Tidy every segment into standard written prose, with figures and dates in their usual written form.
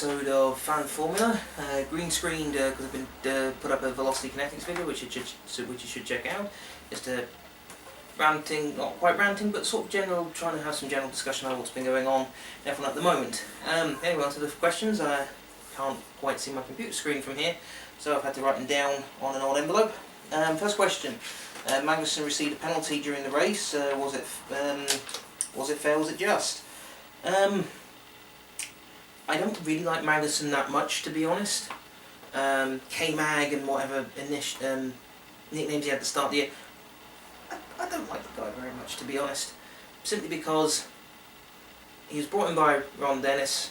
episode of Fan Formula, green screened because I've been put up a velocity kinetics video which you should check out. Just ranting, not quite ranting, but sort of general, trying to have some general discussion about what's been going on in F1 at the moment. Anyway, on to the questions. I can't quite see my computer screen from here, so I've had to write them down on an old envelope. First question: Magnussen received a penalty during the race. Was it fair? Was it just? I don't really like Magnussen that much, to be honest. K-Mag and whatever nicknames he had at the start of the year. I don't like the guy very much, to be honest. Simply because he was brought in by Ron Dennis.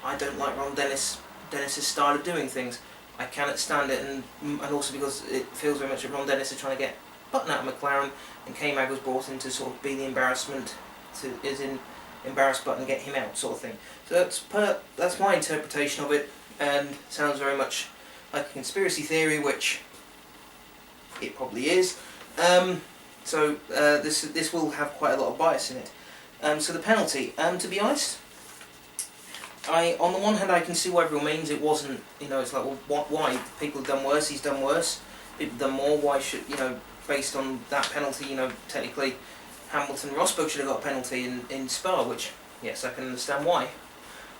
I don't like Ron Dennis's style of doing things. I cannot stand it, and also because it feels very much that Ron Dennis is trying to get Button out of McLaren, and K-Mag was brought in to sort of be the embarrassment, embarrass Button, get him out, sort of thing. So that's my interpretation of it, and sounds very much like a conspiracy theory, which it probably is. This will have quite a lot of bias in it. So the penalty, to be honest, on the one hand I can see why everyone means it wasn't, it's like, well, why? People have done worse, he's done worse, people have done more, why should, based on that penalty, technically Hamilton and Rosberg should have got a penalty in Spa, which, yes, I can understand why.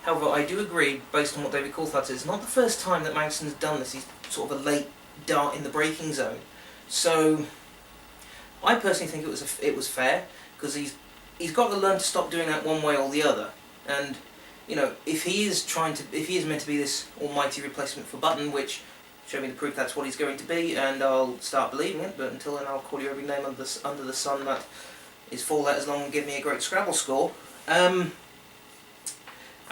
However, I do agree, based on what David Coulthard says, it's not the first time that Magnussen's done this. He's sort of a late dart in the braking zone. So, I personally think it was fair, because he's got to learn to stop doing that one way or the other. And if he is meant to be this almighty replacement for Button, which show me the proof that's what he's going to be, and I'll start believing it. But until then, I'll call you every name under the sun that is 4 letters long and give me a great Scrabble score. I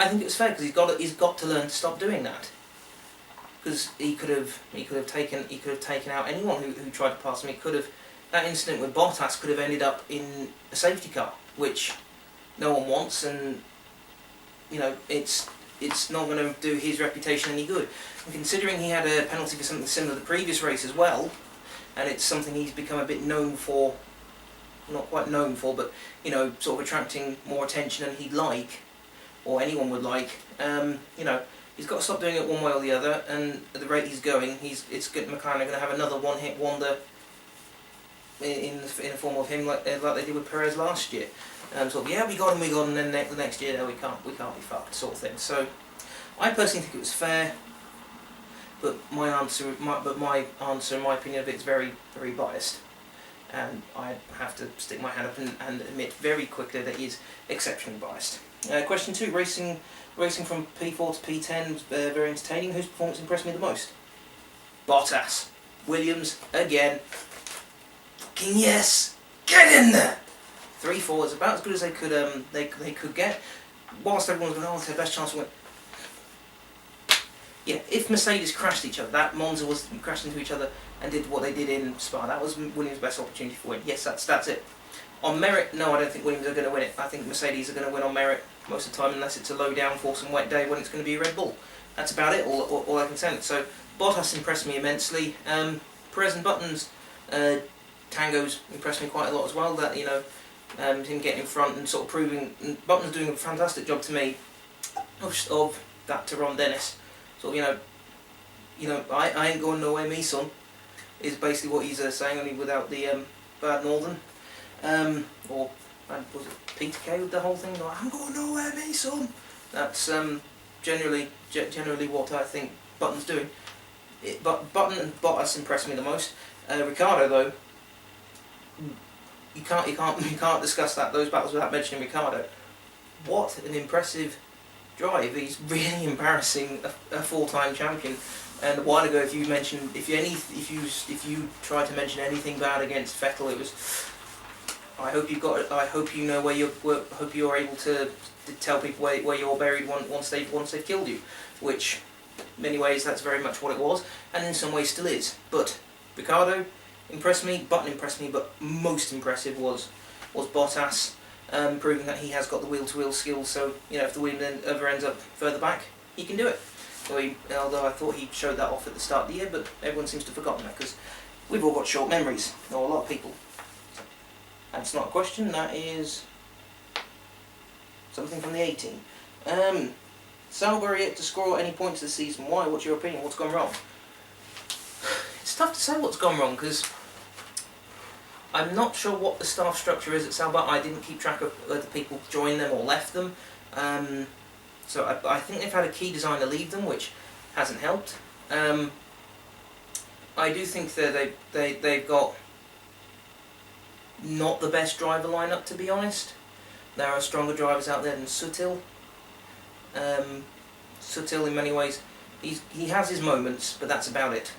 think it was fair because he's got to learn to stop doing that. Because he could have taken out anyone who tried to pass him. That incident with Bottas could have ended up in a safety car, which no one wants, and it's not going to do his reputation any good. And considering he had a penalty for something similar the previous race as well, and it's something he's become a bit known for, not quite known for, but sort of attracting more attention than he'd like, or anyone would like. He's got to stop doing it one way or the other, and at the rate he's going, McLaren are going to have another one-hit wonder in the form of him, like they did with Perez last year. Yeah, we got him, and then the next year, no, we can't be fucked, sort of thing. So, I personally think it was fair, but my answer, in my opinion of it, is very, very biased. And I have to stick my hand up and admit very quickly that he is exceptionally biased. Question 2, racing from P4 to P10 was very entertaining. Whose performance impressed me the most? Bottas. Williams, again. Fucking yes! Get in there! 3-4 is about as good as they could get. Whilst everyone's going, it's their best chance to win. Yeah, if Mercedes crashed each other, that Monza was crashed into each other and did what they did in Spa, that was Williams' best opportunity for win. Yes, that's it. On merit, no, I don't think Williams are going to win it. I think Mercedes are going to win on merit most of the time, unless it's a low downforce and wet day when it's going to be a Red Bull. That's about it, all I can say. So, Bottas impressed me immensely. Perez and Button's tangos impressed me quite a lot as well. That, him getting in front and sort of proving, Button's doing a fantastic job to me of that to Ron Dennis. Sort of, I ain't going nowhere, me son, is basically what he's saying, only without the bad northern. Or was it Peter Kay with the whole thing? Like, I'm going nowhere, me son. That's generally what I think Button's doing. But Button and Bottas impressed me the most. Ricciardo, though, you can't discuss those battles without mentioning Ricciardo. What an impressive drive! He's really embarrassing a 4-time champion. And a while ago, if you tried to mention anything bad against Vettel, it was, I hope you know where hope you're able to tell people where you're buried once they've killed you, which, in many ways, that's very much what it was, and in some ways still is. But Ricciardo impressed me, Button impressed me, but most impressive was Bottas, proving that he has got the wheel-to-wheel skills. So if the Williams ever ends up further back, he can do it. Although I thought he showed that off at the start of the year, but everyone seems to have forgotten that because we've all got short memories, or a lot of people. That's not a question, that is something from the 18. Sauber yet to score any points this season. Why? What's your opinion? What's gone wrong? It's tough to say what's gone wrong because I'm not sure what the staff structure is at Sauber. I didn't keep track of whether people joined them or left them. So I think they've had a key designer leave them, which hasn't helped. I do think that they've got not the best driver lineup, to be honest. There are stronger drivers out there than Sutil. Sutil, in many ways, he has his moments, but that's about it.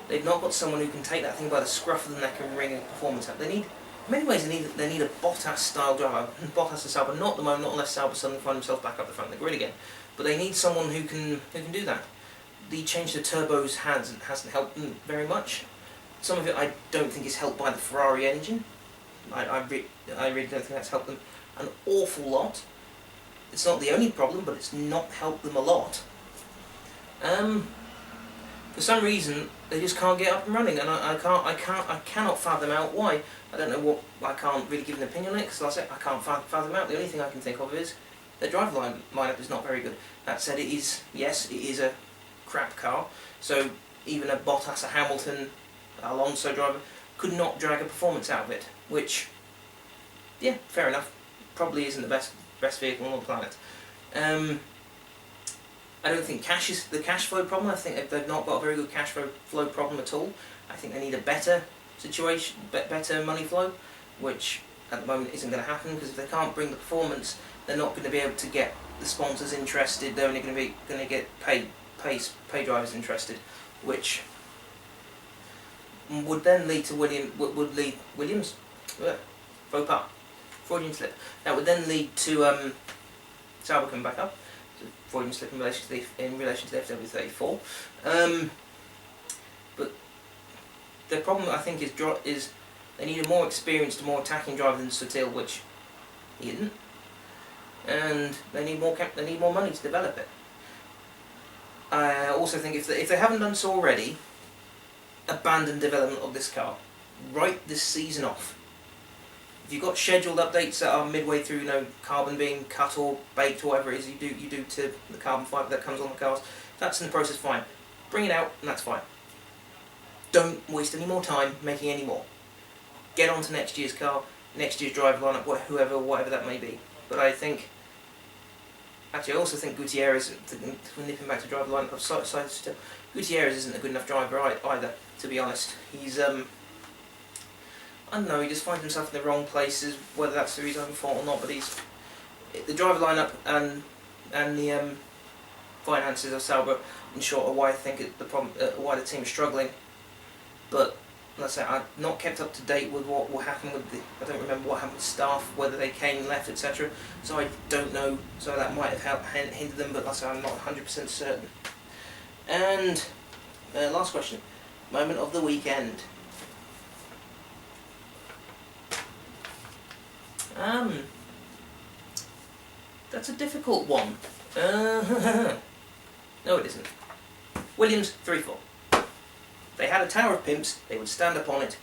They've not got someone who can take that thing by the scruff of the neck and wring a performance out. They need, in many ways, they need a Bottas-style driver. Bottas and Sauber, not at the moment, not unless Sauber suddenly find himself back up the front of the grid again. But they need someone who can do that. The change to turbos hasn't helped them very much. Some of it I don't think is helped by the Ferrari engine. I really don't think that's helped them an awful lot. It's not the only problem, but it's not helped them a lot. For some reason, they just can't get up and running, and I cannot fathom out why. I don't know what. I can't really give an opinion on it because, like I said, I can't fathom out. The only thing I can think of is their driver lineup is not very good. That said, it is a crap car. So even a Bottas, a Hamilton, Alonso driver could not drag a performance out of it. Which, yeah, fair enough. Probably isn't the best vehicle on the planet. I don't think cash is the cash flow problem. I think they've not got a very good cash flow problem at all. I think they need a better situation, better money flow, which at the moment isn't going to happen because if they can't bring the performance, they're not going to be able to get the sponsors interested. They're only going to get pay drivers interested, which would then lead to Williams. Faux pas, Freudian slip. That would then lead to Sauber coming back up. Freudian slip in relation to the FW34. But the problem I think is they need a more experienced, more attacking driver than Sutil, which he isn't, and they need more money to develop it. I also think if they haven't done so already, abandon development of this car. Write this season off. If you've got scheduled updates that are midway through, carbon being cut or baked or whatever it is you do to the carbon fibre that comes on the cars, if that's in the process, fine. Bring it out and that's fine. Don't waste any more time making any more. Get on to next year's car, next year's driver lineup, whatever that may be. But I think, actually I also think Gutierrez, nipping back to driver lineup, still, Gutierrez isn't a good enough driver either, to be honest. He's I don't know, he just finds himself in the wrong places, whether that's through his own fault or not, but the driver lineup and the finances of Sauber, in short, are why I think why the team is struggling. But let's say I've not kept up to date with what will happen with I don't remember what happened with staff, whether they came, left, etc. So I don't know. So that might have hindered them, but like I say, I'm not 100% certain. And last question, moment of the weekend. That's a difficult one. No, it isn't. Williams 3-4. They had a tower of pimps. They would stand up on it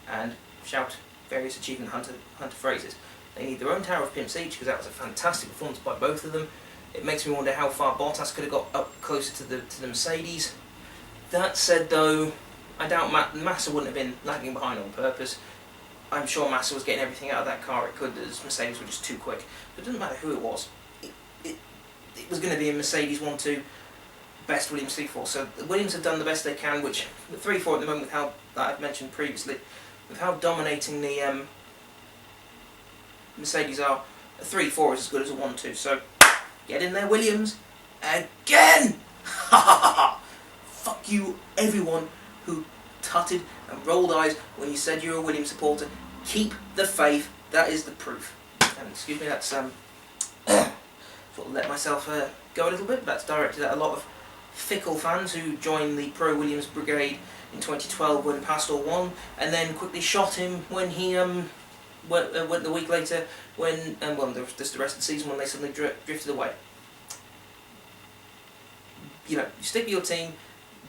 and shout various achievement hunter phrases. They need their own tower of pimps each because that was a fantastic performance by both of them. It makes me wonder how far Bottas could have got up closer to the Mercedes. That said, though, I doubt Massa wouldn't have been lagging behind on purpose. I'm sure Massa was getting everything out of that car it could, as Mercedes were just too quick. But it doesn't matter who it was. It was going to be a Mercedes 1-2, best Williams 3-4. So the Williams have done the best they can, which the 3-4 at the moment, with how that I've mentioned previously, with how dominating the Mercedes are, a 3-4 is as good as a 1-2. So get in there, Williams, again! Fuck you, everyone who tutted and rolled eyes when you said you're a Williams supporter. Keep the faith. That is the proof. And excuse me, that's sort of let myself go a little bit. That's directed at a lot of fickle fans who joined the pro Williams brigade in 2012 when Pastor won, and then quickly shot him when he went the week later when well, just the rest of the season when they suddenly drifted away. You know, you stick with your team.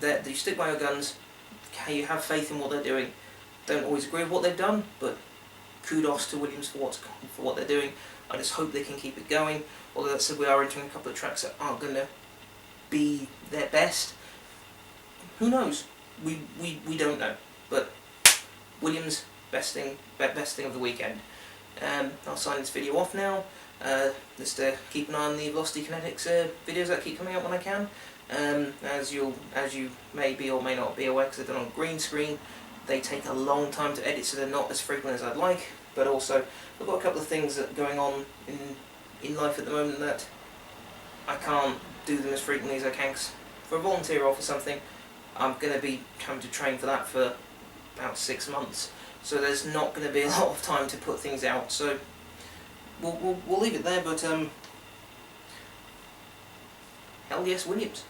You stick by your guns. You have faith in what they're doing. Don't always agree with what they've done, but kudos to Williams for what they're doing. I just hope they can keep it going. Although that said, we are entering a couple of tracks that aren't going to be their best. Who knows? We don't know. But Williams, best thing of the weekend. I'll sign this video off now. Just keep an eye on the Velocity Kinetics videos that keep coming out when I can. As you may be or may not be aware, because they're done on green screen, they take a long time to edit, so they're not as frequent as I'd like. But also, I've got a couple of things that are going on in life at the moment that I can't do them as frequently as I can. 'Cause for a volunteer role for something, I'm going to be having to train for that for about 6 months. So there's not going to be a lot of time to put things out. So we'll leave it there. But hell yes, Williams.